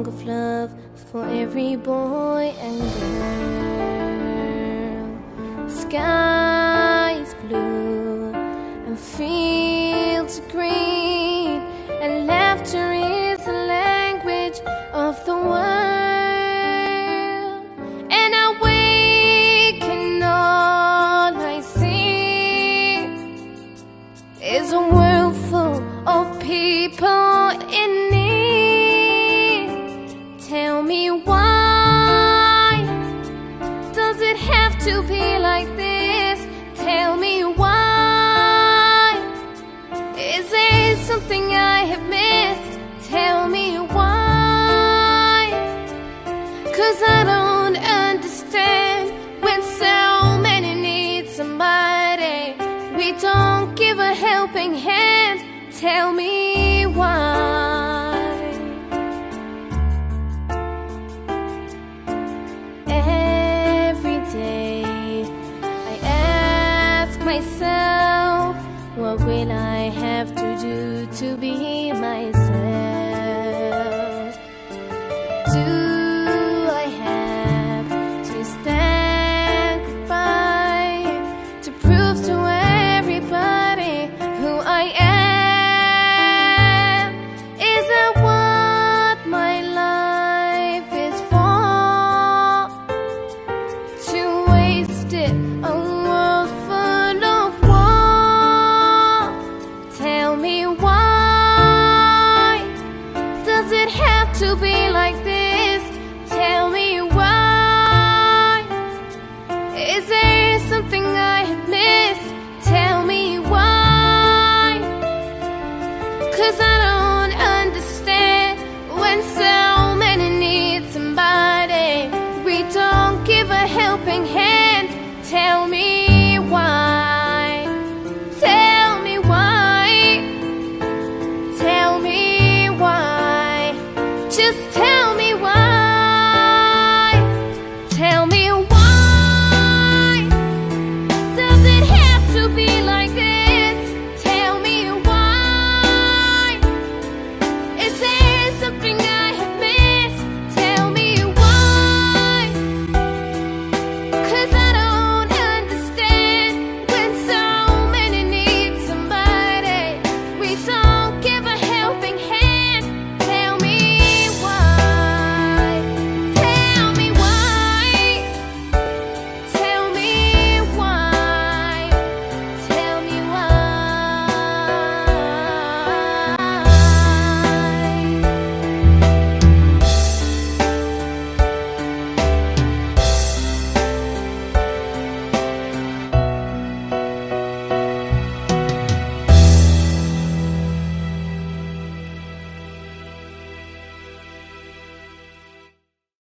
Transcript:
song of love for every boy and girl. Sky is blue and fields are green, and laughter is the language of the world. And I wake and all I see is a world full of people in need. Tell me, why does it have to be like this? Tell me why. Is there something I have missed? Tell me why. 'Cause I don't understand when so many need somebody. We don't give a helping hand. Tell me